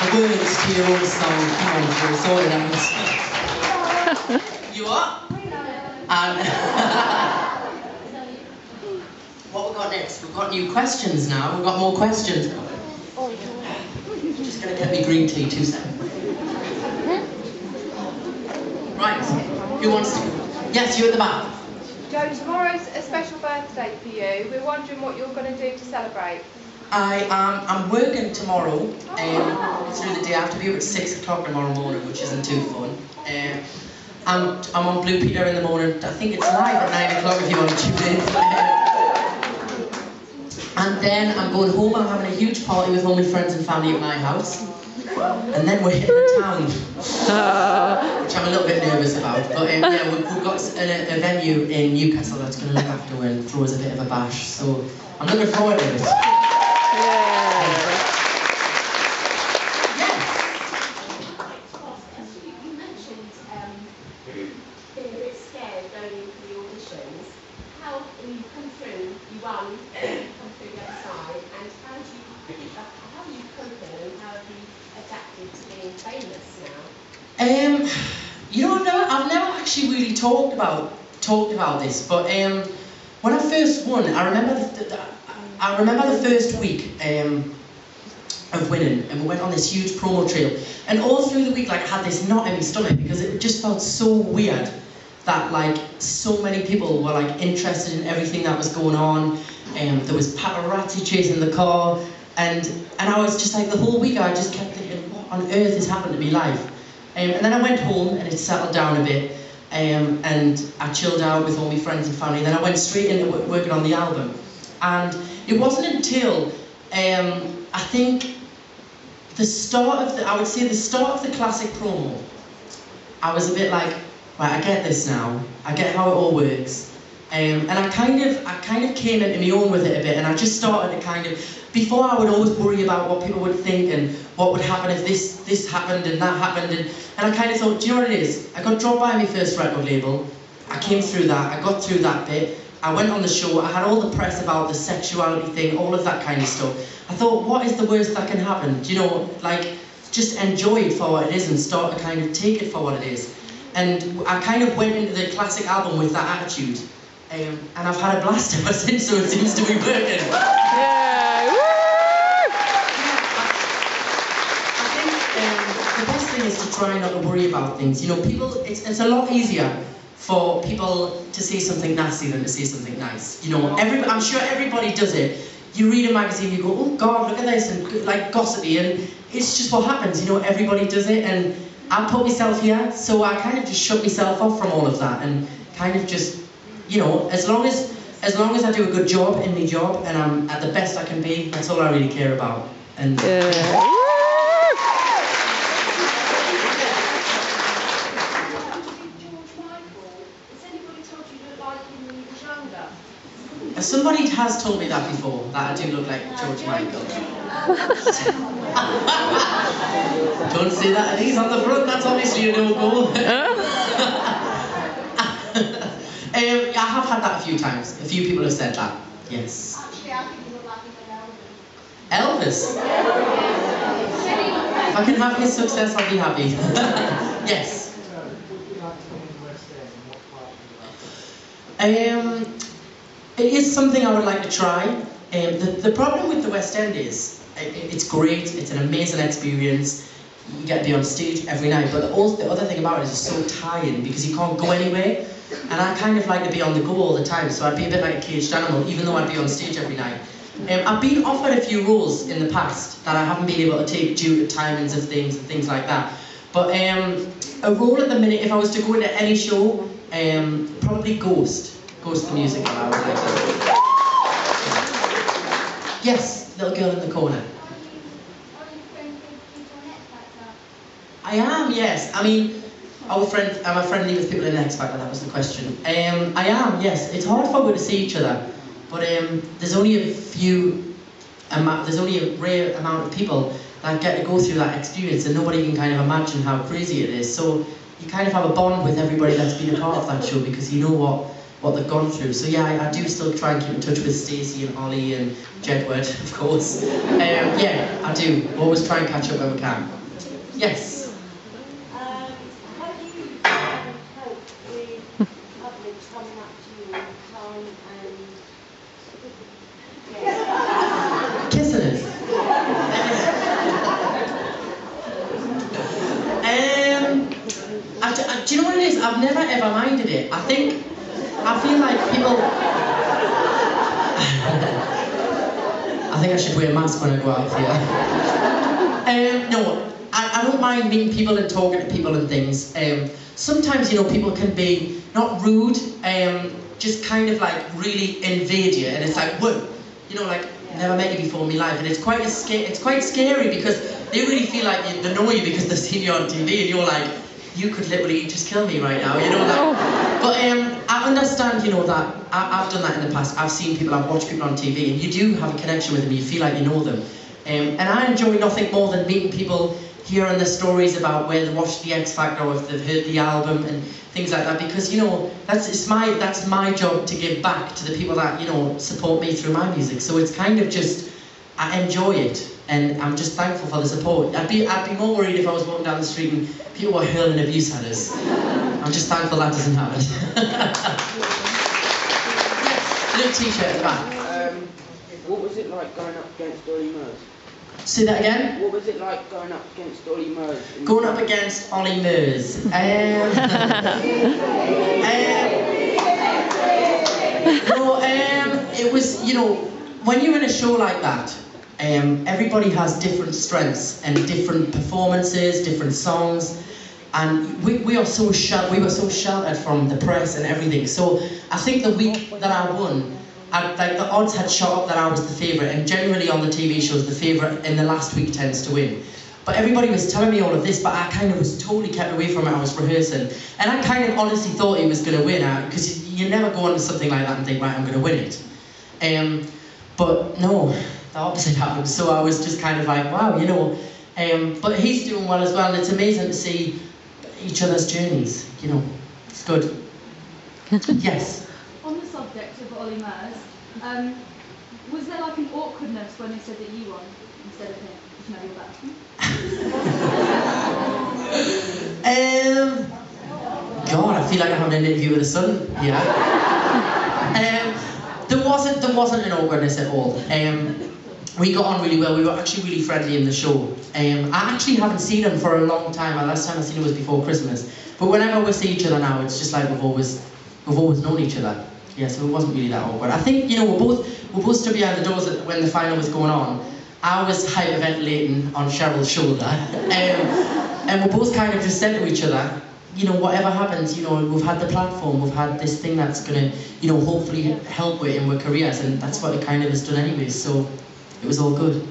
the words to your own song. Come on, Joe, sort it out. You what? And what we got next? We've got new questions now. We've got more questions. Just gonna get me green tea, 2 seconds. Right, who wants to? Yes, you at the back. Joe, tomorrow's a special birthday for you. We're wondering what you're going to do to celebrate. I'm working tomorrow through the day. I have to be up at 6 o'clock tomorrow morning, which isn't too fun. I'm on Blue Peter in the morning. I think it's live at 9 o'clock if you want to tune in. And then I'm going home. I'm having a huge party with all my friends and family at my house. And then we're hitting the town, which I'm a little bit nervous about. But yeah, we've got a venue in Newcastle that's going to look after and throw us a bit of a bash. So I'm looking forward to it. You know, I've never actually really talked about this, but when I first won, I remember the first week of winning, and we went on this huge promo trail, and all through the week, like, I had this knot in my stomach because it just felt so weird that, like, so many people were, like, interested in everything that was going on. There was paparazzi chasing the car, and I was just like, the whole week I just kept thinking, what on earth has happened to me life? And then I went home and it settled down a bit, and I chilled out with all my friends and family. Then I went straight into working on the album, and it wasn't until I think the start of the classic promo, I was a bit like, right, I get this now. I get how it all works, and I kind of came into my own with it a bit, and I just started to kind of. Before, I would always worry about what people would think and what would happen if this happened and that happened, and I kind of thought, do you know what it is? I got dropped by my first record label. I came through that. I got through that bit. I went on the show. I had all the press about the sexuality thing, all of that kind of stuff. I thought, what is the worst that can happen? Do you know, like, just enjoy it for what it is and start to kind of take it for what it is. And I kind of went into the classic album with that attitude, and I've had a blast ever since. So it seems to be working. Yeah. The best thing is to try not to worry about things. You know, it's a lot easier for people to say something nasty than to say something nice. You know, I'm sure everybody does it. You read a magazine, you go, oh God, look at this, and like gossipy, and it's just what happens. You know, everybody does it, and I put myself here, so I kind of just shut myself off from all of that, and kind of just, you know, as long as I do a good job in my job, and I'm at the best I can be, that's all I really care about. And. Somebody has told me that before, that I do look like George Michael. Don't say that, and he's on the front, that's obviously a no-go. I have had that a few times. A few people have said that, yes. Actually, I think you look like Elvis. If I can have his success, I'll be happy. Yes. It is something I would like to try. The problem with the West End is, it's great, it's an amazing experience, you get to be on stage every night, but also the other thing about it is it's so tiring because you can't go anywhere, and I kind of like to be on the go all the time, so I'd be a bit like a caged animal, even though I'd be on stage every night. I've been offered a few roles in the past that I haven't been able to take due to timings of things and things like that, but a role at the minute, if I was to go into any show, probably Ghost the musical, I would like to. Yes, little girl in the corner. I am, yes. I mean, am I friendly with people in X Factor? That was the question. I am, yes. It's hard for us to see each other, but there's only a rare amount of people that get to go through that experience, and nobody can kind of imagine how crazy it is. So you kind of have a bond with everybody that's been a part of that show because you know what what they've gone through. So yeah, I do still try and keep in touch with Stacey and Ollie and Jedward, of course. Yeah, I do. Always try and catch up when we can. Yes? How do you cope with public coming up to you all the time and Kissing us. Do you know what it is? I've never ever minded it. I feel like people... I think I should wear a mask when I go out here. No, I don't mind meeting people and talking to people and things. Sometimes, you know, people can be not rude, just kind of like really invade you, and it's like, whoa, you know, like, never met you before in my life, and it's quite scary because they really feel like they know you because they've seen you on TV, and you're like, you could literally just kill me right now, you know, like. But I understand, you know, that I've done that in the past. I've seen people, I've watched people on TV, and you do have a connection with them, you feel like you know them. And I enjoy nothing more than meeting people, hearing their stories about where they watched the X Factor or if they've heard the album and things like that, because, you know, that's my job to give back to the people that, you know, support me through my music. So it's kind of just, I enjoy it, and I'm just thankful for the support. I'd be more worried if I was walking down the street and people were hurling abuse at us. I'm just thankful that doesn't happen. Yes, little t-shirt at the back. What was it like going up against Ollie Murs? Say that again? What was it like going up against Ollie Murs? Going up against Ollie Murs. It was, you know, when you're in a show like that, everybody has different strengths and different performances, different songs, and we were so sheltered from the press and everything. So I think the week that I won, like the odds had shot up that I was the favourite, and generally on the TV shows, the favourite in the last week tends to win. But everybody was telling me all of this, but I kind of was totally kept away from it. I was rehearsing, and I kind of honestly thought he was going to win, because you never go on to something like that and think, right, I'm going to win it. But no, the opposite happened. So I was just kind of like, wow, you know. But he's doing well as well, and it's amazing to see each other's journeys. You know, it's good. Yes. On the subject of Ollie Murs, was there like an awkwardness when they said that you won instead of him? Did you know you're better? God, I feel like I'm having an interview with a son here. There wasn't an awkwardness at all. We got on really well. We were actually really friendly in the show. I actually haven't seen him for a long time. The last time I seen him was before Christmas. But whenever we see each other now, it's just like we've always known each other. Yeah, so it wasn't really that awkward. I think, you know, we both stood behind the doors when the final was going on. I was hyperventilating on Cheryl's shoulder, and we both kind of just said to each other, you know, whatever happens, you know, we've had the platform, we've had this thing that's gonna, you know, hopefully help with in our careers, and that's what it kind of has done anyway. So it was all good.